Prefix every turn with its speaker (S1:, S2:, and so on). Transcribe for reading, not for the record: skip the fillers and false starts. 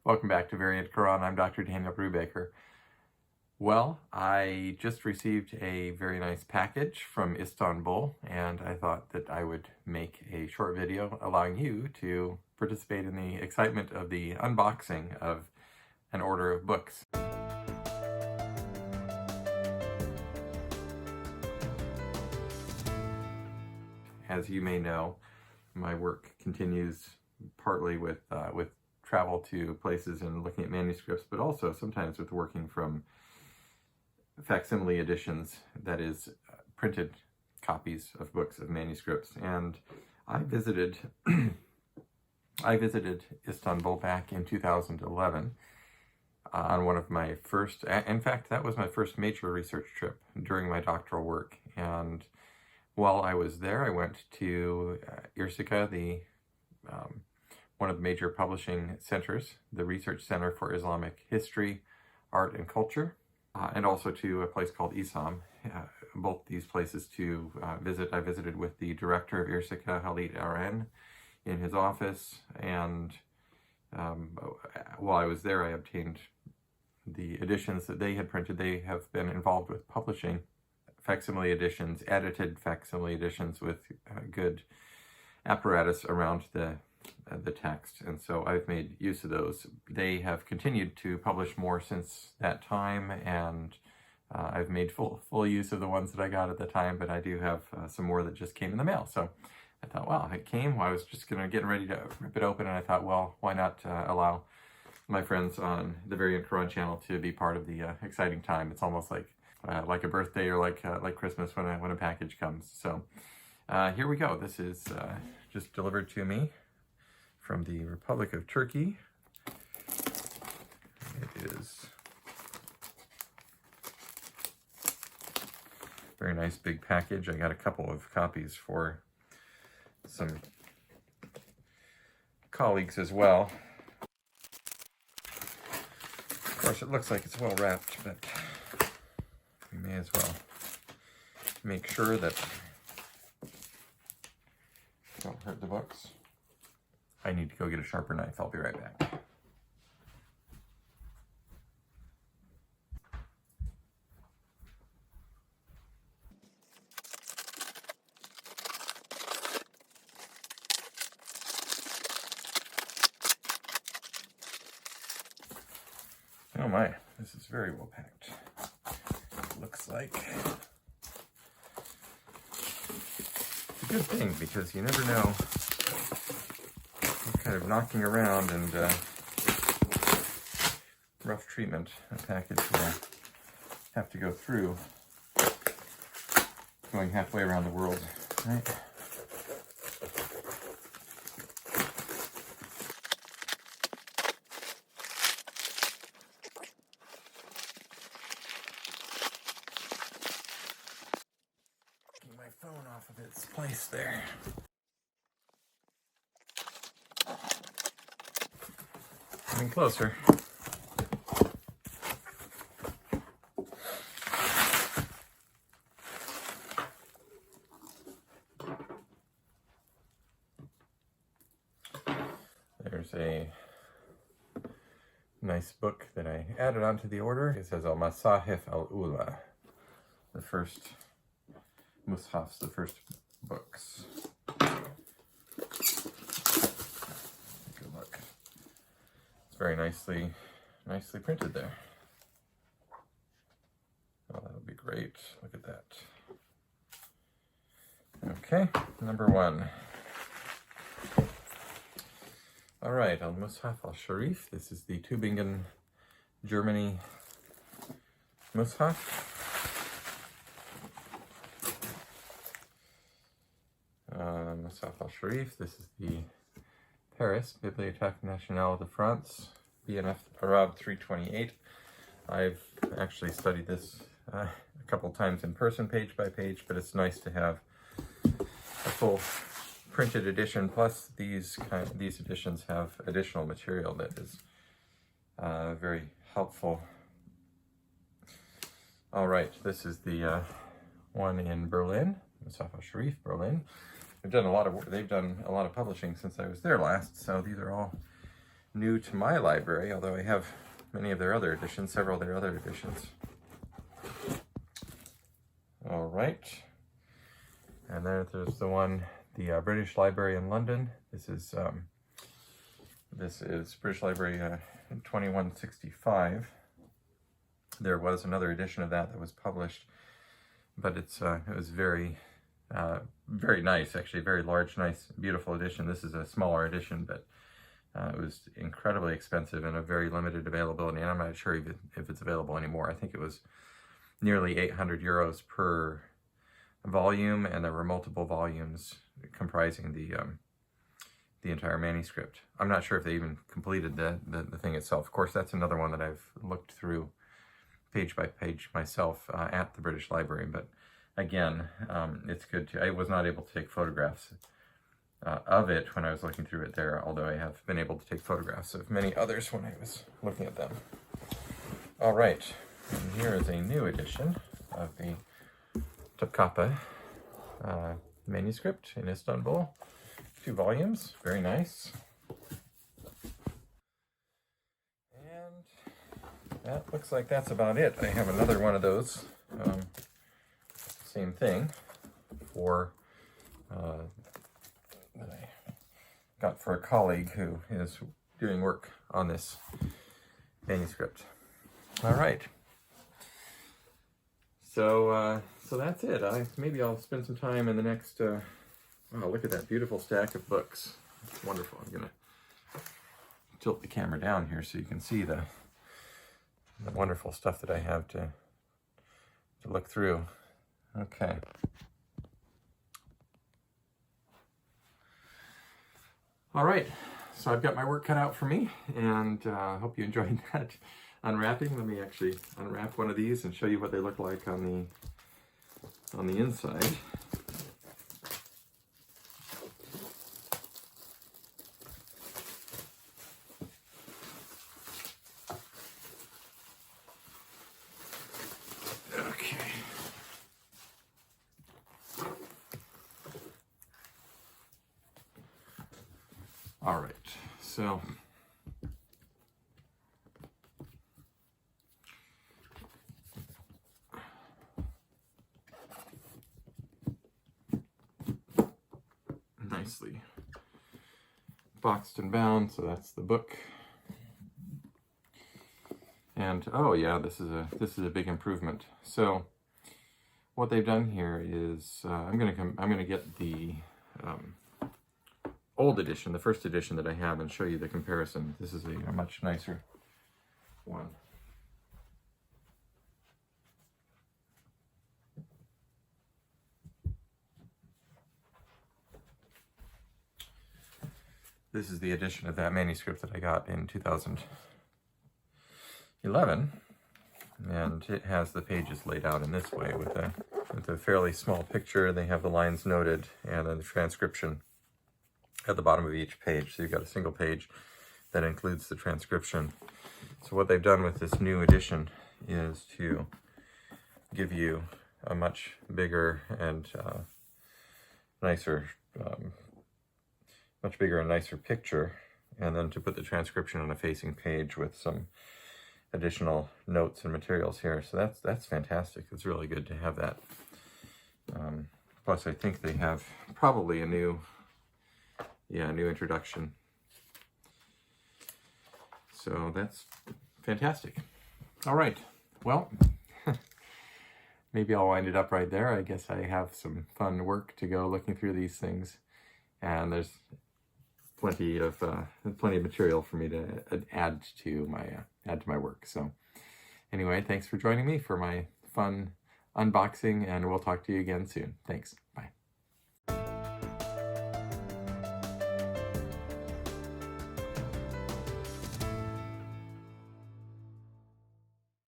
S1: Welcome back to Variant Quran. I'm Dr. Daniel Brubaker. Well, I just received a very nice package from Istanbul, and I thought that I would make a short video allowing you to participate in the excitement of the unboxing of an order of books. As you may know, my work continues partly with travel to places and looking at manuscripts, but also sometimes with working from facsimile editions, that is, printed copies of books of manuscripts. And I visited Istanbul back in 2011 on one of my first, in fact, that was my first major research trip during my doctoral work. And while I was there, I went to Irsika, one of the major publishing centers, the Research Center for Islamic History, Art, and Culture, and also to a place called Isam. Both these places to visit. I visited with the director of Irsika, Halit Aran, in his office, and while I was there, I obtained the editions that they had printed. They have been involved with publishing facsimile editions, edited facsimile editions with good apparatus around the text, and so I've made use of those. They have continued to publish more since that time, and I've made full use of the ones that I got at the time, but I do have some more that just came in the mail. So I thought, well, it came. Well, I was just getting ready to rip it open, and I thought, well, why not allow my friends on the Variant Quran channel to be part of the exciting time. It's almost like a birthday or like Christmas when a package comes. So here we go. This is just delivered to me from the Republic of Turkey. It is a very nice big package. I got a couple of copies for some colleagues as well. Of course, it looks like it's well wrapped, but we may as well make sure that don't hurt the books. I need to go get a sharper knife. I'll be right back. Oh my, this is very well packed. Looks like it's a good thing, because you never know what kind of knocking around and rough treatment a package will have to go through going halfway around the world, right? My phone off of its place there. Coming closer. There's a nice book that I added onto the order. It says Al-Masahif Al-Ula, the first mushafs, the first books. Take a look. It's very nicely printed there. Oh, that would be great. Look at that. Okay, number one. All right, Al-Mushaf Al-Sharif. This is the Tübingen, Germany Mushaf. Mushaf Al-Sharif. This is the Paris Bibliothèque Nationale de France, BNF Arab 328. I've actually studied this a couple times in person, page by page, but it's nice to have a full printed edition. Plus, these editions have additional material that is very helpful. All right, this is the one in Berlin, Mushaf Al-Sharif, Berlin. They've done a lot of publishing since I was there last, so these are all new to my library, although I have many of their other editions, several of their other editions. All right. And there's the one, the British Library in London. This is British Library 2165. There was another edition of that was published, but it was very nice, actually, very large, nice, beautiful edition. This is a smaller edition, but it was incredibly expensive and a very limited availability, and I'm not sure if it's available anymore. I think it was nearly 800 euros per volume, and there were multiple volumes comprising the entire manuscript. I'm not sure if they even completed the thing itself. Of course, that's another one that I've looked through page by page myself at the British Library, but again, it's good to, I was not able to take photographs of it when I was looking through it there, although I have been able to take photographs of many others when I was looking at them. All right, and here is a new edition of the Topkapi manuscript in Istanbul. 2 volumes, very nice. And that looks like that's about it. I have another one of those, same thing, for that I got for a colleague who is doing work on this manuscript. All right. So that's it. Maybe I'll spend some time in the next. Wow, look at that beautiful stack of books. It's wonderful. I'm gonna tilt the camera down here so you can see the wonderful stuff that I have to look through. Okay. All right. So I've got my work cut out for me, and I hope you enjoyed that unwrapping. Let me actually unwrap one of these and show you what they look like on the inside. Okay. All right. So nicely boxed and bound, so that's the book. And oh yeah, this is a big improvement. So what they've done here is I'm gonna get the old edition, the first edition that I have, and show you the comparison. This is a much nicer one. This is the edition of that manuscript that I got in 2011, and it has the pages laid out in this way with a fairly small picture. They have the lines noted and then the transcription at the bottom of each page. So you've got a single page that includes the transcription. So what they've done with this new edition is to give you a much bigger and nicer picture, and then to put the transcription on a facing page with some additional notes and materials here. So that's fantastic. It's really good to have that. Plus, I think they have probably a new introduction. So that's fantastic. All right. Well, maybe I'll wind it up right there. I guess I have some fun work to go looking through these things, and there's plenty of material for me to add to my work. So anyway, thanks for joining me for my fun unboxing, and we'll talk to you again soon. Thanks.